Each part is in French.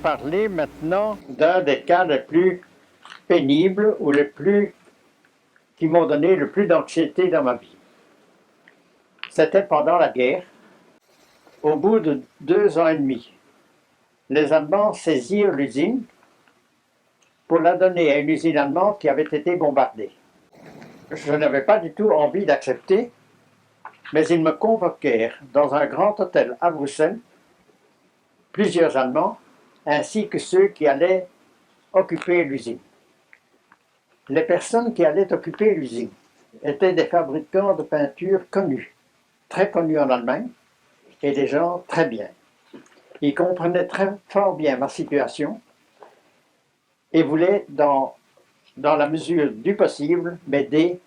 parler maintenant d'un des cas les plus pénibles ou qui m'ont donné le plus d'anxiété dans ma vie. C'était pendant la guerre. Au bout de 2 ans et demi, les Allemands saisirent l'usine pour la donner à une usine allemande qui avait été bombardée. Je n'avais pas du tout envie d'accepter, mais ils me convoquèrent dans un grand hôtel à Bruxelles, plusieurs Allemands, ainsi que ceux qui allaient occuper l'usine. Les personnes qui allaient occuper l'usine étaient des fabricants de peinture connus, très connus en Allemagne, et des gens très bien. Ils comprenaient très fort bien ma situation et voulaient, dans la mesure du possible, m'aider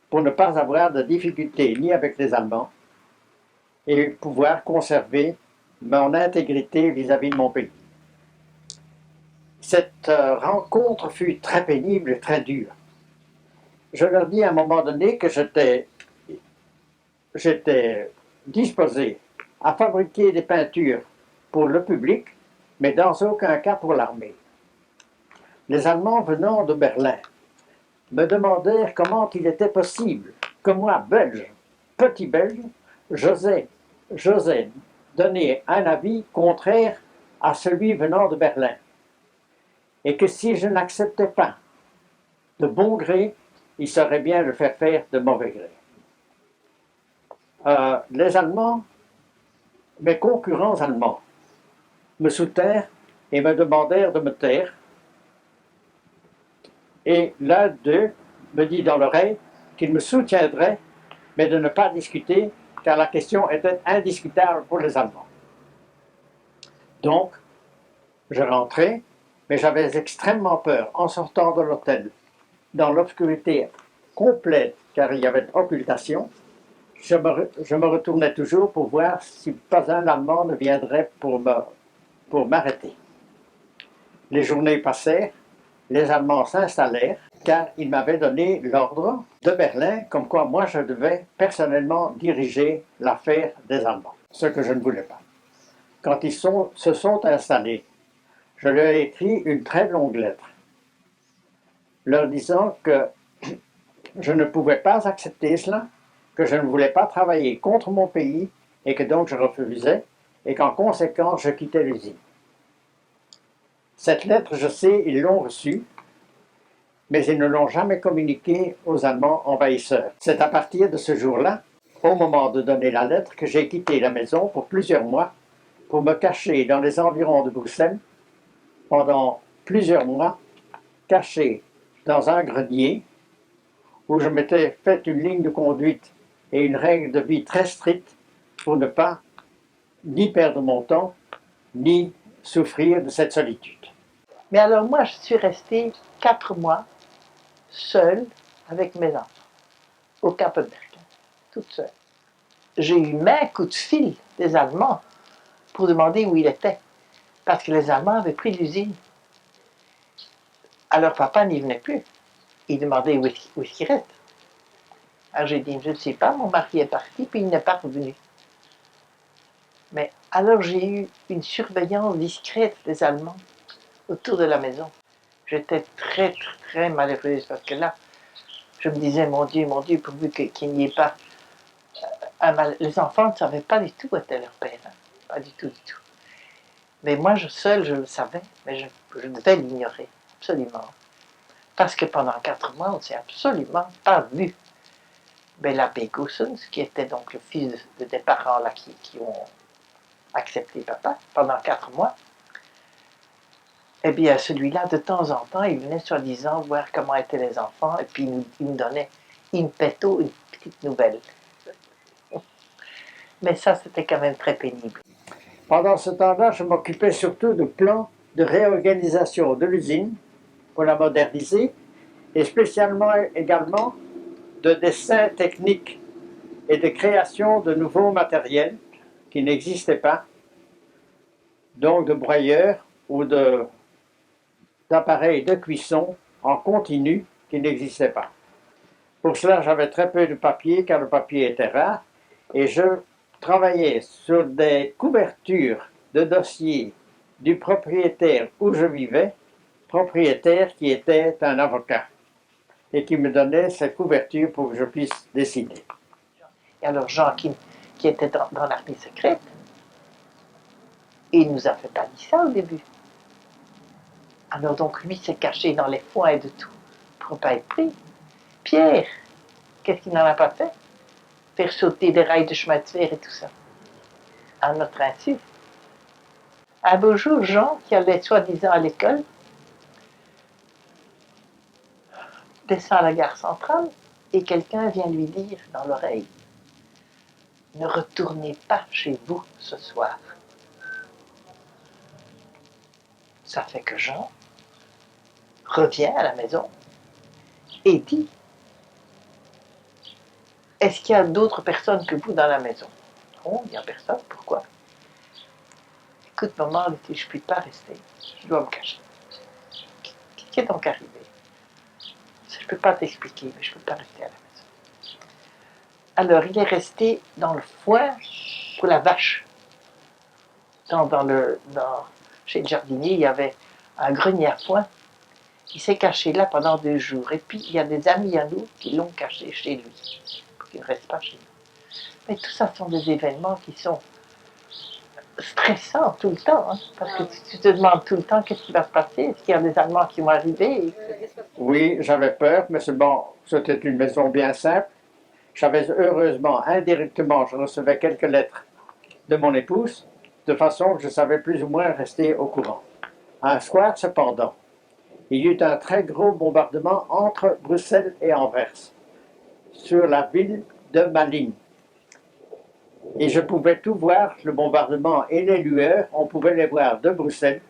pour ne pas avoir de difficultés ni avec les Allemands et pouvoir conserver mon intégrité vis-à-vis de mon pays. Cette rencontre fut très pénible et très dure. Je leur dis à un moment donné que j'étais disposé à fabriquer des peintures pour le public, mais dans aucun cas pour l'armée. Les Allemands venant de Berlin me demandèrent comment il était possible que moi, Belge, petit Belge, j'osais donner un avis contraire à celui venant de Berlin. Et que si je n'acceptais pas de bon gré, il serait bien de le faire faire de mauvais gré. Les Allemands, mes concurrents allemands, me soutinrent et me demandèrent de me taire. Et l'un d'eux me dit dans l'oreille qu'il me soutiendrait, mais de ne pas discuter, car la question était indiscutable pour les Allemands. Donc, je rentrai, mais j'avais extrêmement peur en sortant de l'hôtel, dans l'obscurité complète, car il y avait occultation. Je me retournais toujours pour voir si pas un Allemand ne viendrait pour m'arrêter. Les journées passèrent, les Allemands s'installèrent, car ils m'avaient donné l'ordre de Berlin, comme quoi moi je devais personnellement diriger l'affaire des Allemands, ce que je ne voulais pas. Quand ils se sont installés, je leur ai écrit une très longue lettre, leur disant que je ne pouvais pas accepter cela, que je ne voulais pas travailler contre mon pays et que donc je refusais et qu'en conséquence je quittais l'usine. Cette lettre, je sais, ils l'ont reçue, mais ils ne l'ont jamais communiquée aux Allemands envahisseurs. C'est à partir de ce jour-là, au moment de donner la lettre, que j'ai quitté la maison pour plusieurs mois pour me cacher dans les environs de Bruxelles pendant plusieurs mois, caché dans un grenier où je m'étais fait une ligne de conduite et une règle de vie très stricte pour ne pas ni perdre mon temps, ni souffrir de cette solitude. Mais alors moi, je suis restée 4 mois seule avec mes enfants, au Kappenberg, toute seule. J'ai eu maints coups de fil des Allemands pour demander où il était, parce que les Allemands avaient pris l'usine. Alors papa n'y venait plus. Il demandait où est-ce qu'il reste. Alors j'ai dit, je ne sais pas, mon mari est parti, puis il n'est pas revenu. Mais alors j'ai eu une surveillance discrète des Allemands autour de la maison. J'étais très, très malheureuse, parce que là, je me disais, mon Dieu, pourvu qu'il n'y ait pas un mal. Les enfants ne savaient pas du tout où était leur père. Hein. Pas du tout, du tout. Mais moi, seule, je le savais, mais je devais l'ignorer, absolument. Parce que pendant 4 mois, on ne s'est absolument pas vu. Mais l'abbé Goossens, qui était donc le fils des parents là, qui ont accepté papa, pendant 4 mois, eh bien, celui-là, de temps en temps, il venait soi-disant voir comment étaient les enfants, et puis il me donnait in petto une petite nouvelle. Mais ça, c'était quand même très pénible. Pendant ce temps-là, je m'occupais surtout de plans de réorganisation de l'usine pour la moderniser, et spécialement également de dessins techniques et de création de nouveaux matériels qui n'existaient pas, donc de broyeurs ou d'appareils de cuisson en continu qui n'existaient pas. Pour cela, j'avais très peu de papier, car le papier était rare, et je travaillais sur des couvertures de dossiers du propriétaire où je vivais, propriétaire qui était un avocat et qui me donnait cette couverture pour que je puisse dessiner. Et alors Jean, qui était dans l'armée secrète, il nous avait pas dit ça au début. Alors donc lui s'est caché dans les foins et de tout, pour ne pas être pris. Pierre, qu'est-ce qu'il n'en a pas fait? Faire sauter des rails de chemin de fer et tout ça. À notre insu. Un beau jour, Jean, qui allait soi-disant à l'école, descend à la gare centrale et quelqu'un vient lui dire dans l'oreille: ne retournez pas chez vous ce soir. Ça fait que Jean revient à la maison et dit: est-ce qu'il y a d'autres personnes que vous dans la maison? Non, il n'y a personne. Pourquoi? Écoute, maman, je ne puis pas rester. Je dois me cacher. Qu'est-ce qui est donc arrivé? Je ne peux pas t'expliquer, mais je ne peux pas rester à la maison. Alors, il est resté dans le foin pour la vache. Chez le jardinier, il y avait un grenier à foin. Il s'est caché là pendant 2 jours. Et puis, il y a des amis à nous qui l'ont caché chez lui, pour qu'il ne reste pas chez nous. Mais tout ça sont des événements qui sont stressants tout le temps, hein, parce que tu te demandes tout le temps qu'est-ce qui va se passer, est-ce qu'il y a des Allemands qui vont arriver? Oui, j'avais peur, mais bon, c'était une maison bien simple. J'avais heureusement, indirectement, je recevais quelques lettres de mon épouse, de façon que je savais plus ou moins rester au courant. Un soir, cependant, il y eut un très gros bombardement entre Bruxelles et Anvers, sur la ville de Malines. Et je pouvais tout voir, le bombardement et les lueurs, on pouvait les voir de Bruxelles,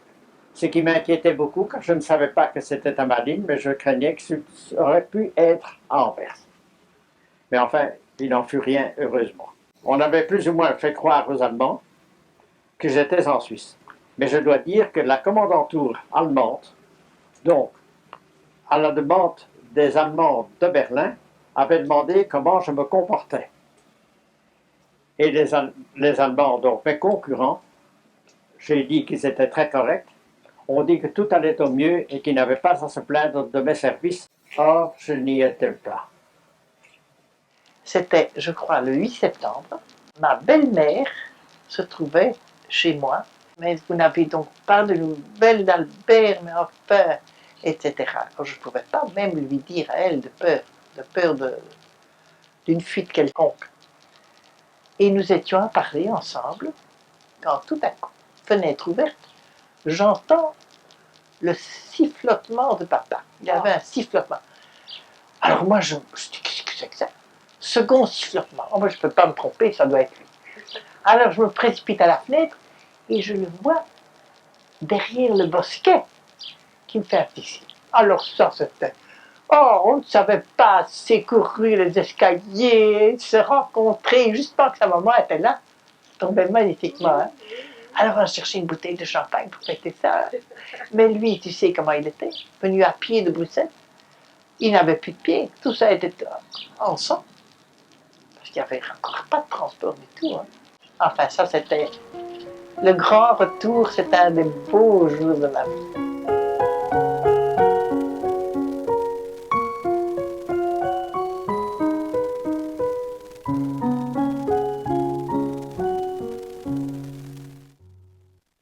ce qui m'inquiétait beaucoup car je ne savais pas que c'était à Malines, mais je craignais que ça aurait pu être à Anvers. Mais enfin, il n'en fut rien, heureusement. On avait plus ou moins fait croire aux Allemands que j'étais en Suisse. Mais je dois dire que la commandanture allemande, donc à la demande des Allemands de Berlin, avait demandé comment je me comportais. Et les Allemands, donc mes concurrents, j'ai dit qu'ils étaient très corrects, ont dit que tout allait au mieux et qu'ils n'avaient pas à se plaindre de mes services. Or, je n'y étais pas. C'était, je crois, le 8 septembre. Ma belle-mère se trouvait chez moi. Mais vous n'avez donc pas de nouvelles d'Albert, mais enfin, etc. Alors, je ne pouvais pas même lui dire à elle de peur d'une fuite quelconque. Et nous étions à parler ensemble, quand tout à coup, fenêtre ouverte, j'entends le sifflotement de papa. Il y avait un sifflotement. Alors moi, je dis, qu'est-ce que c'est que ça? Second sifflotement. Oh, moi, je ne peux pas me tromper, ça doit être lui. Alors je me précipite à la fenêtre et je le vois derrière le bosquet qui me fait un petit signe. Alors ça, c'était... Oh, on ne savait pas s'écourir les escaliers, se rencontrer, juste parce que sa maman était là. Ça tombait magnifiquement. Hein? Alors on a cherché une bouteille de champagne pour fêter ça. Mais lui, tu sais comment il était, venu à pied de Bruxelles. Il n'avait plus de pied, tout ça était en sang. Parce qu'il n'y avait encore pas de transport du tout. Hein. Enfin, ça, c'était le grand retour, c'était un des beaux jours de ma vie.